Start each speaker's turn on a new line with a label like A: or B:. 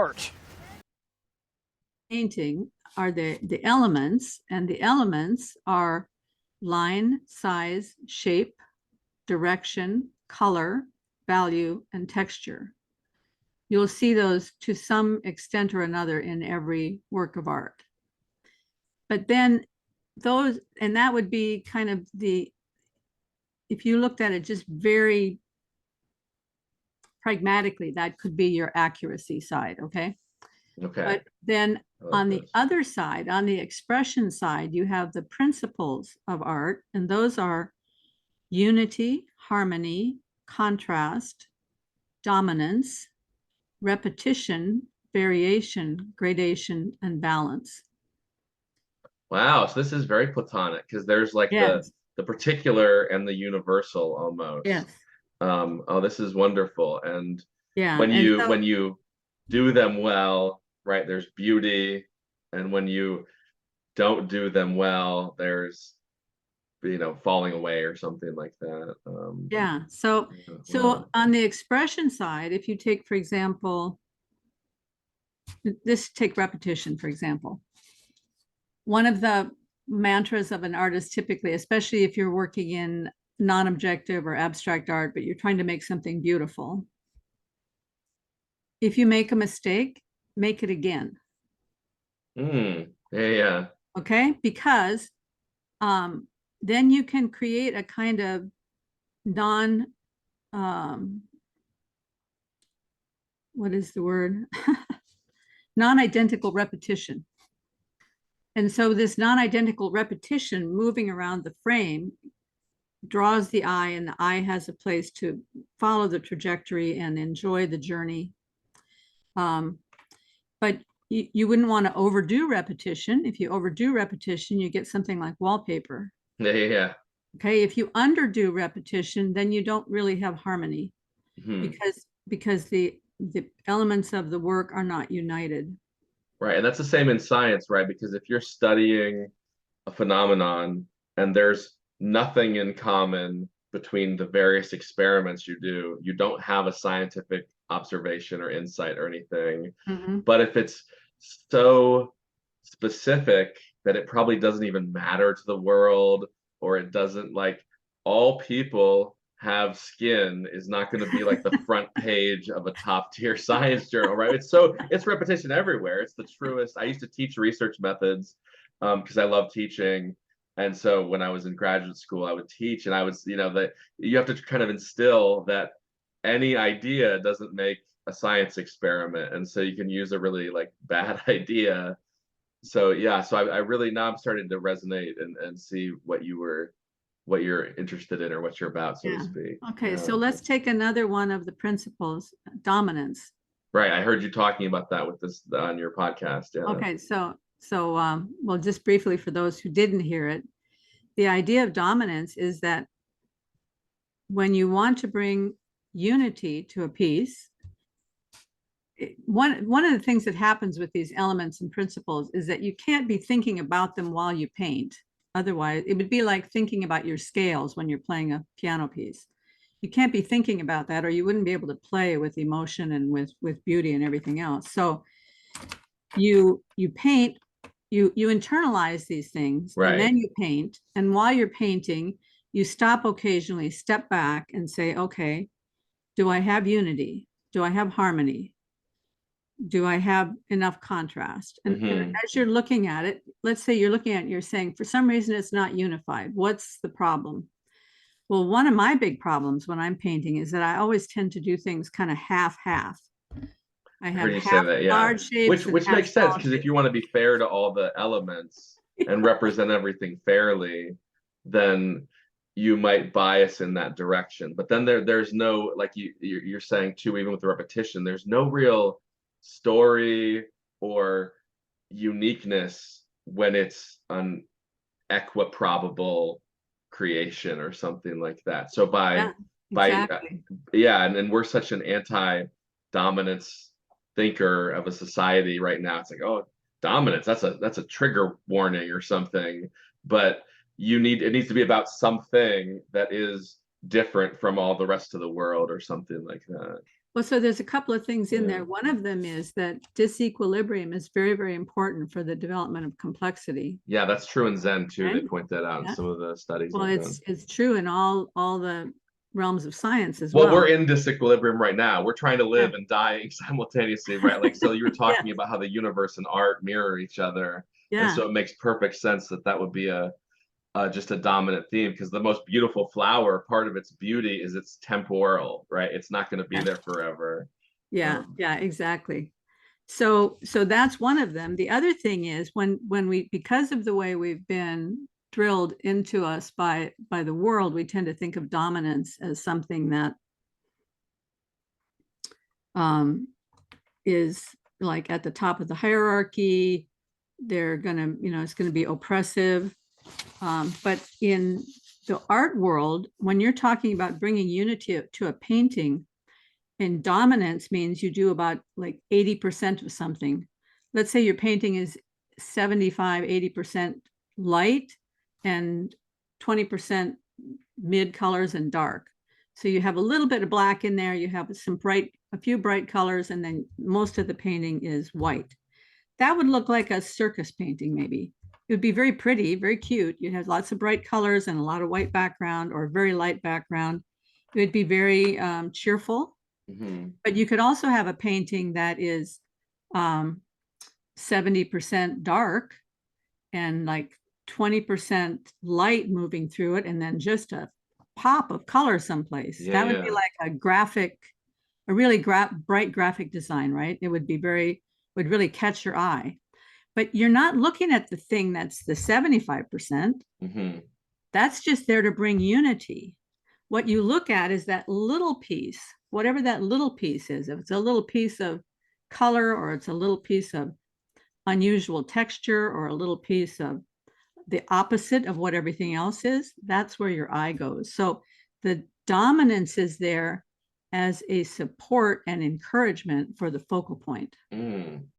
A: art.
B: Painting are the elements, and the elements are line, size, shape, direction, color, value, and texture. You'll see those to some extent or another in every work of art. But then those, and that would be kind of if you looked at it just very pragmatically, that could be your accuracy side, okay?
C: Okay.
B: But then on the
C: this.
B: other side, on the expression side, you have the principles of art, and those are unity, harmony, contrast, dominance, repetition, variation, gradation, and balance.
C: Wow, so this is very platonic because there's like
B: Yes.
C: the particular and the universal almost.
B: Yes.
C: Oh, this is wonderful. And
B: Yeah.
C: when
B: And
C: you
B: so,
C: when you do them well, right, there's beauty, and when you don't do them well, there's falling away or something like that.
B: yeah. So
C: Wow.
B: on the expression side, if you take, for example, take repetition, for example. One of the mantras of an artist typically, especially if you're working in non-objective or abstract art, but you're trying to make something beautiful. If you make a mistake, make it again.
C: Yeah.
B: Okay, because then you can create a kind of what is the word? Non-identical repetition. And so this non-identical repetition moving around the frame draws the eye, and the eye has a place to follow the trajectory and enjoy the journey. But you wouldn't want to overdo repetition. If you overdo repetition, you get something like wallpaper.
C: Yeah.
B: Okay, if you underdo repetition, then you don't really have harmony, because the elements of the work are not united.
C: Right, and that's the same in science, right? Because if you're studying a phenomenon and there's nothing in common between the various experiments you do, you don't have a scientific observation or insight or anything. But if it's so specific that it probably doesn't even matter to the world, or it doesn't, like, all people have skin is not going to be like the front page of a top tier science journal, right? It's repetition everywhere. It's the truest. I used to teach research methods because I love teaching. And so when I was in graduate school, I would teach, and I was, that you have to kind of instill that any idea doesn't make a science experiment. And so you can use a really like bad idea. So yeah, so I really, now I'm starting to resonate and see what you're interested in or what you're about, so to speak.
B: Okay, so let's take another one of the principles, dominance.
C: Right, I heard you talking about that with this on your podcast. Yeah.
B: Okay, so well, just briefly for those who didn't hear it, the idea of dominance is that when you want to bring unity to a piece, one of the things that happens with these elements and principles is that you can't be thinking about them while you paint. Otherwise, it would be like thinking about your scales when you're playing a piano piece. You can't be thinking about that, or you wouldn't be able to play with emotion and with beauty and everything else. So you paint, you internalize these things,
C: Right.
B: and then you paint. And while you're painting, you stop occasionally, step back, and say, okay, do I have unity? Do I have harmony? Do I have enough contrast? And as you're looking at it, let's say you're looking at it, you're saying, for some reason, it's not unified. What's the problem? Well, one of my big problems when I'm painting is that I always tend to do things kind of half-half. I have half large shapes,
C: which makes sense, because if you want to be fair to all the elements and represent everything fairly, then you might bias in that direction. But then there's no, like you're saying too, even with the repetition, there's no real story or uniqueness when it's an equiprobable creation or something like that. So
B: exactly.
C: And we're such an anti-dominance thinker of a society right now. It's like, oh, dominance, that's a trigger warning or something. But it needs to be about something that is different from all the rest of the world or something like that.
B: Well, so there's a couple of things in
C: Yeah.
B: there. One of them is that disequilibrium is very, very important for the development of complexity.
C: Yeah, that's true in Zen too. They
B: Right?
C: point that out in
B: Yeah.
C: some of the studies
B: Well,
C: I've done.
B: it's true in all the realms of science as
C: Well,
B: well.
C: we're in disequilibrium right now. We're trying to
B: Yeah.
C: live and dying simultaneously, right? Like, so you were
B: Yeah.
C: talking about how the universe and art mirror each other. And
B: Yeah.
C: so it makes perfect sense that that would be a just a dominant theme, because the most beautiful flower, part of its beauty is it's temporal, right? It's not going to be
B: Yeah.
C: there forever.
B: Yeah. Yeah. Exactly. So that's one of them. The other thing is when we, because of the way we've been drilled into us by the world, we tend to think of dominance as something that um, is like at the top of the hierarchy. They're gonna, it's gonna be oppressive. But in the art world, when you're talking about bringing unity to a painting, and dominance means you do about like 80% of something. Let's say your painting is 75, 80% light and 20% mid colors and dark. So you have a little bit of black in there, you have a few bright colors, and then most of the painting is white. That would look like a circus painting, maybe. It would be very pretty, very cute. You'd have lots of bright colors and a lot of white background or very light background. It would be very cheerful.
C: Mm-hmm.
B: But you could also have a painting that is 70% dark and like 20% light moving through it, and then just a pop of color someplace.
C: Yeah,
B: That would be
C: yeah.
B: like a really bright graphic design, right? It would be would really catch your eye. But you're not looking at the thing that's the 75%.
C: Mm-hmm.
B: That's just there to bring unity. What you look at is that little piece, whatever that little piece is. If it's a little piece of color, or it's a little piece of unusual texture, or a little piece of the opposite of what everything else is, that's where your eye goes. So the dominance is there as a support and encouragement for the focal point.
C: Mm.